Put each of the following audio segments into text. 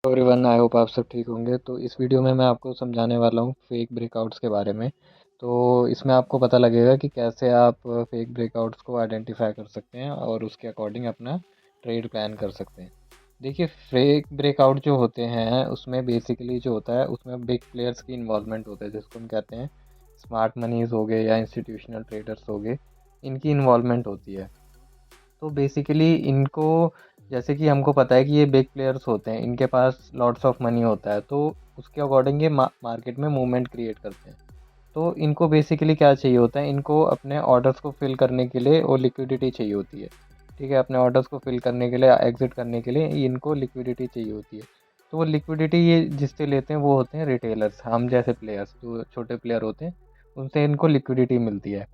Everyone, I hope आप सब ठीक होंगे। तो इस वीडियो में मैं आपको समझाने वाला हूँ फेक ब्रेकआउट्स के बारे में। तो इसमें आपको पता लगेगा कि कैसे आप फेक ब्रेकआउट्स को आइडेंटिफाई कर सकते हैं और उसके अकॉर्डिंग अपना ट्रेड प्लान कर सकते हैं। देखिए, फेक ब्रेकआउट जो होते हैं उसमें बेसिकली जो होता है उसमें बिग प्लेयर्स की इन्वॉल्वमेंट होता है, जिसको हम कहते हैं स्मार्ट मनीज हो गए या इंस्टीट्यूशनल ट्रेडर्स हो गए, इनकी इन्वॉल्वमेंट होती है। तो बेसिकली इनको, जैसे कि हमको पता है कि ये बिग प्लेयर्स होते हैं, इनके पास लॉट्स ऑफ मनी होता है, तो उसके अकॉर्डिंग ये मार्केट में मूवमेंट क्रिएट करते हैं। तो इनको बेसिकली क्या चाहिए होता है, इनको अपने ऑर्डर्स को फिल करने के लिए और लिक्विडिटी चाहिए होती है। ठीक है, अपने ऑर्डर्स को फिल करने के लिए, एग्जिट करने के लिए इनको लिक्विडिटी चाहिए होती है। तो वो लिक्विडिटी ये जिससे लेते हैं वो होते हैं रिटेलर्स, हम जैसे प्लेयर्स जो छोटे प्लेयर होते हैं उनसे इनको लिक्विडिटी मिलती है।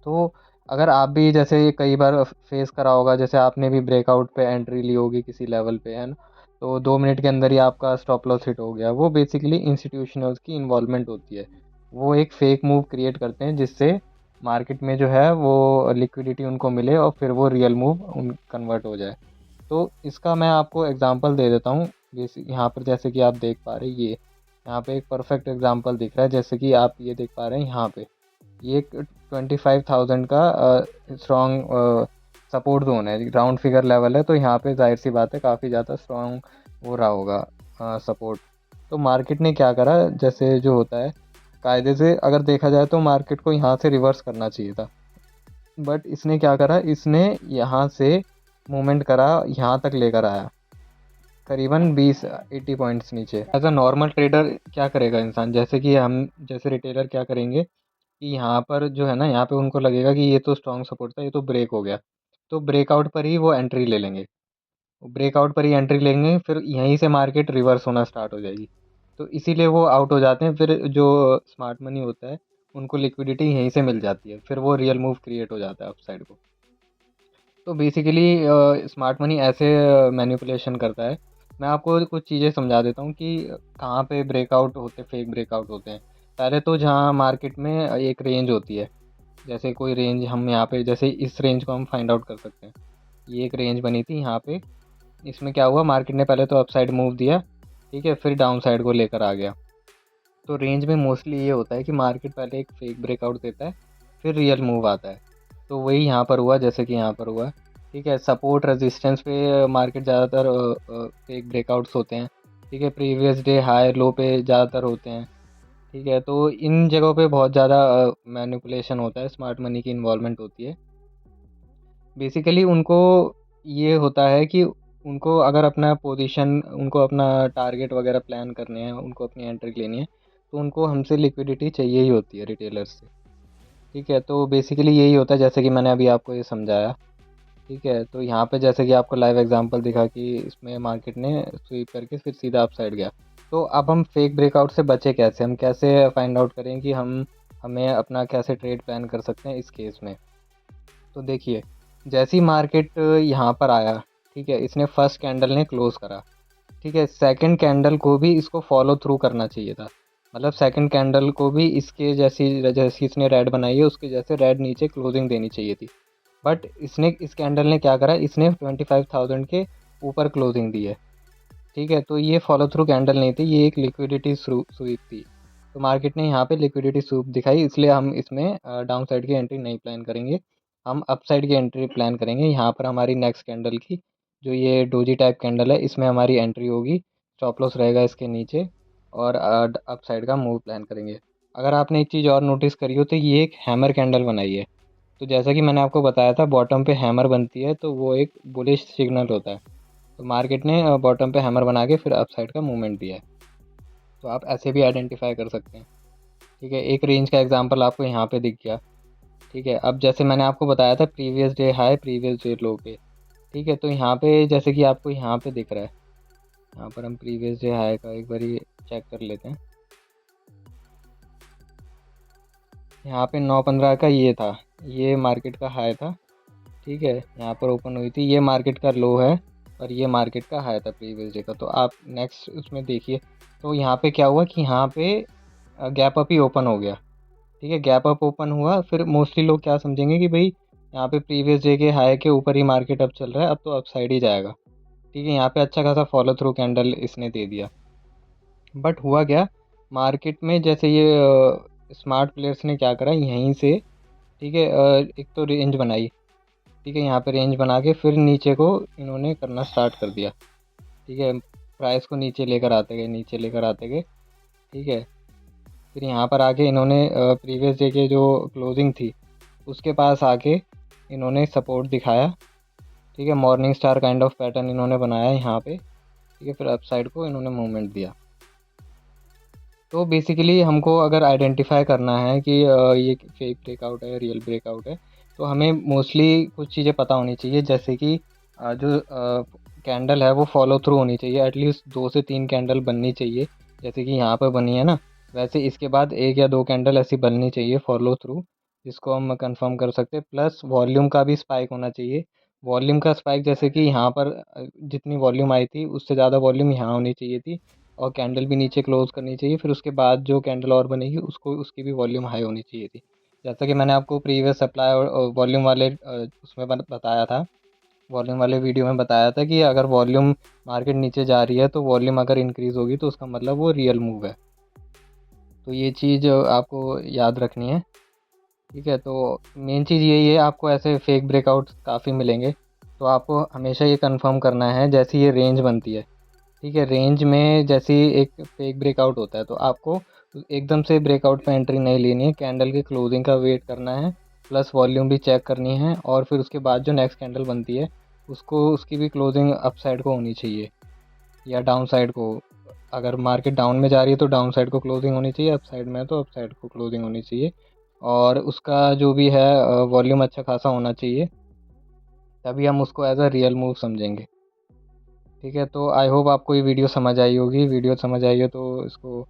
तो अगर आप भी जैसे ये कई बार फेस करा होगा, जैसे आपने भी ब्रेकआउट पे एंट्री ली होगी किसी लेवल पे, है ना, तो 2 मिनट के अंदर ही आपका स्टॉप लॉस हिट हो गया। वो बेसिकली इंस्टीट्यूशनल्स की इन्वॉल्वमेंट होती है। वो एक फेक मूव क्रिएट करते हैं जिससे मार्केट में जो है वो लिक्विडिटी उनको मिले और फिर वो रियल मूव उन कन्वर्ट हो जाए। तो इसका मैं आपको एग्जांपल दे देता हूँ। बेसिक यहाँ पर जैसे कि आप देख पा रहे हैं, ये यहाँ पे एक परफेक्ट एग्जांपल दिख रहा है। जैसे कि आप ये देख पा रहे हैं यहाँ पे, ये एक 25,000 का स्ट्रॉन्ग सपोर्ट जोन है, राउंड फिगर लेवल है। तो यहाँ पे जाहिर सी बात है काफ़ी ज़्यादा स्ट्रॉन्ग हो रहा होगा सपोर्ट। तो मार्केट ने क्या करा, जैसे जो होता है कायदे से अगर देखा जाए तो मार्केट को यहाँ से रिवर्स करना चाहिए था, बट इसने क्या करा, इसने यहाँ से मूवमेंट करा, यहाँ तक लेकर आया करीबन 20-80 पॉइंट्स नीचे। एज अ नॉर्मल ट्रेडर क्या करेगा इंसान, जैसे कि हम जैसे रिटेलर क्या करेंगे कि यहाँ पर जो है ना, यहाँ पे उनको लगेगा कि ये तो स्ट्रॉन्ग सपोर्ट था, ये तो ब्रेक हो गया, तो ब्रेकआउट पर ही वो एंट्री ले लेंगे। ब्रेकआउट पर ही एंट्री लेंगे, फिर यहीं से मार्केट रिवर्स होना स्टार्ट हो जाएगी। तो इसीलिए वो आउट हो जाते हैं। फिर जो स्मार्ट मनी होता है उनको लिक्विडिटी यहीं से मिल जाती है, फिर वो रियल मूव क्रिएट हो जाता है अपसाइड को। तो बेसिकली स्मार्ट मनी ऐसे मैनिपुलेशन करता है। मैं आपको कुछ चीज़ें समझा देता हूँ कि कहाँ पे ब्रेकआउट होते, फेक ब्रेकआउट होते हैं। पहले तो जहाँ मार्केट में एक रेंज होती है, जैसे कोई रेंज हम यहाँ पे, जैसे इस रेंज को हम फाइंड आउट कर सकते हैं। ये एक रेंज बनी थी यहाँ पे, इसमें क्या हुआ, मार्केट ने पहले तो अपसाइड मूव दिया, ठीक है, फिर डाउन साइड को लेकर आ गया। तो रेंज में मोस्टली ये होता है कि मार्केट पहले एक फेक ब्रेकआउट देता है, फिर रियल मूव आता है। तो वही यहाँ पर हुआ, जैसे कि यहाँ पर हुआ। ठीक है, सपोर्ट रेजिस्टेंस पे मार्केट ज़्यादातर फेक ब्रेकआउट्स होते हैं। ठीक है, प्रीवियस डे हाई लो पे ज़्यादातर होते हैं। ठीक है, तो इन जगहों पे बहुत ज़्यादा मैनिपुलेशन होता है, स्मार्ट मनी की इन्वॉल्वमेंट होती है। बेसिकली उनको ये होता है कि उनको अगर अपना पोजीशन, उनको अपना टारगेट वगैरह प्लान करने हैं, उनको अपनी एंट्री लेनी है, तो उनको हमसे लिक्विडिटी चाहिए ही होती है रिटेलर्स से। ठीक है, तो बेसिकली यही होता है जैसे कि मैंने अभी आपको ये समझाया। ठीक है, तो यहाँ पे जैसे कि आपको लाइव एग्जांपल दिखा कि इसमें मार्केट ने स्वीप करके फिर सीधा अप साइड गया। तो अब हम फेक ब्रेकआउट से बचे कैसे, हम कैसे फाइंड आउट करें कि हमें अपना कैसे ट्रेड प्लान कर सकते हैं इस केस में। तो देखिए, जैसे ही मार्केट यहाँ पर आया, ठीक है, इसने फर्स्ट कैंडल ने क्लोज करा। ठीक है, सेकंड कैंडल को भी इसको फॉलो थ्रू करना चाहिए था। मतलब सेकंड कैंडल को भी इसके जैसी जैसी इसने रेड बनाई है उसके जैसे रेड नीचे क्लोजिंग देनी चाहिए थी। बट इसने, इस कैंडल ने क्या करा, इसने 25,000 के ऊपर क्लोजिंग दी है। ठीक है, तो ये फॉलो थ्रू कैंडल नहीं थी, ये एक लिक्विडिटी स्वीप थी। तो मार्केट ने यहाँ पे लिक्विडिटी स्वीप दिखाई, इसलिए हम इसमें डाउन साइड की एंट्री नहीं प्लान करेंगे, हम अप साइड की एंट्री प्लान करेंगे। यहाँ पर हमारी नेक्स्ट कैंडल की, जो ये डोजी टाइप कैंडल है, इसमें हमारी एंट्री होगी, स्टॉप लॉस रहेगा इसके नीचे, और अप साइड का मूव प्लान करेंगे। अगर आपने एक चीज़ और नोटिस करी हो तो ये एक हैमर कैंडल बनाई है। तो जैसा कि मैंने आपको बताया था, बॉटम पे हैमर बनती है तो वो एक बुलिश सिग्नल होता है। तो मार्केट ने बॉटम पे हैमर बना के फिर अप साइड का मूवमेंट दिया है। तो आप ऐसे भी आइडेंटिफाई कर सकते हैं। ठीक है, एक रेंज का एग्जांपल आपको यहाँ पे दिख गया। ठीक है, अब जैसे मैंने आपको बताया था previous day high previous day लो पे। ठीक है, तो यहाँ पे जैसे कि आपको यहाँ पे दिख रहा है, यहाँ पर हम प्रीवियस डे हाई का एक बार चेक कर लेते हैं। यहाँ पे 9:15 का ये था, ये मार्केट का हाई था। ठीक है, यहाँ पर ओपन हुई थी, ये मार्केट का लो है और ये मार्केट का हाई था प्रीवियस डे का। तो आप नेक्स्ट उसमें देखिए, तो यहाँ पे क्या हुआ कि यहाँ पे गैप अप ही ओपन हो गया। ठीक है, गैप अप ओपन हुआ, फिर मोस्टली लोग क्या समझेंगे कि भाई यहाँ पे प्रीवियस डे के हाई के ऊपर ही मार्केट अब चल रहा है, अब तो अप साइड ही जाएगा। ठीक है, यहाँ पे अच्छा खासा फॉलो थ्रू कैंडल इसने दे दिया। बट हुआ क्या, मार्केट में जैसे ये स्मार्ट प्लेयर्स ने क्या करा यहीं से, ठीक है, एक तो रेंज बनाई, ठीक है, यहाँ पे रेंज बना के फिर नीचे को इन्होंने करना स्टार्ट कर दिया। ठीक है, प्राइस को नीचे लेकर आते गए, नीचे लेकर आते गए। ठीक है, फिर यहाँ पर आके इन्होंने प्रीवियस डे के जो क्लोजिंग थी उसके पास आके इन्होंने सपोर्ट दिखाया। ठीक है, morning star kind of pattern इन्होंने बनाया यहाँ पे। ठीक है, फिर अपसाइड को इन्होंने मूवमेंट दिया। तो बेसिकली हमको अगर आइडेंटिफाई करना है कि ये फेक ब्रेकआउट है, रियल ब्रेकआउट है, तो हमें मोस्टली कुछ चीज़ें पता होनी चाहिए, जैसे कि जो कैंडल है वो फॉलो थ्रू होनी चाहिए, एटलीस्ट 2 से 3 कैंडल बननी चाहिए, जैसे कि यहाँ पर बनी है ना, वैसे इसके बाद 1 या 2 कैंडल ऐसी बननी चाहिए फॉलो थ्रू, जिसको हम कंफर्म कर सकते हैं। प्लस वॉल्यूम का भी स्पाइक होना चाहिए। वॉल्यूम का स्पाइक जैसे कि यहाँ पर जितनी वॉल्यूम आई थी उससे ज़्यादा वॉल्यूम यहाँ होनी चाहिए थी, और कैंडल भी नीचे क्लोज करनी चाहिए। फिर उसके बाद जो कैंडल और बनेगी उसको उसकी भी वॉल्यूम हाई होनी चाहिए थी, जैसा कि मैंने आपको प्रीवियस सप्लाई और वॉल्यूम वाले उसमें बताया था, वॉल्यूम वाले वीडियो में बताया था कि अगर वॉल्यूम मार्केट नीचे जा रही है तो वॉल्यूम अगर इंक्रीज़ होगी तो उसका मतलब वो रियल मूव है। तो ये चीज़ आपको याद रखनी है। ठीक है, तो मेन चीज़ यही है, आपको ऐसे फेक ब्रेकआउट्स काफ़ी मिलेंगे, तो आपको हमेशा ये कंफर्म करना है जैसे ये रेंज बनती है। ठीक है, रेंज में जैसे ही एक फेक ब्रेकआउट होता है तो आपको एकदम से ब्रेकआउट पे एंट्री नहीं लेनी है, कैंडल के क्लोजिंग का वेट करना है, प्लस वॉल्यूम भी चेक करनी है, और फिर उसके बाद जो नेक्स्ट कैंडल बनती है उसको उसकी भी क्लोजिंग अप साइड को होनी चाहिए या डाउन साइड को। अगर मार्केट डाउन में जा रही है तो डाउन साइड को क्लोजिंग होनी चाहिए, अप साइड में है तो अप साइड को क्लोजिंग होनी चाहिए, और उसका जो भी है वॉल्यूम अच्छा खासा होना चाहिए, तभी हम उसको एज अ रियल मूव समझेंगे। ठीक है, तो आई होप आपको ये वीडियो समझ आई होगी। वीडियो समझ आई हो तो इसको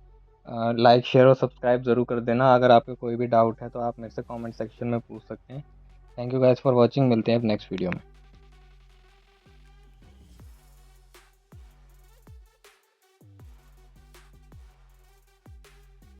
लाइक शेयर और सब्सक्राइब ज़रूर कर देना। अगर आपको कोई भी डाउट है तो आप मेरे से कमेंट सेक्शन में पूछ सकते हैं। Thank you guys for watching, मिलते हैं अब नेक्स्ट वीडियो में।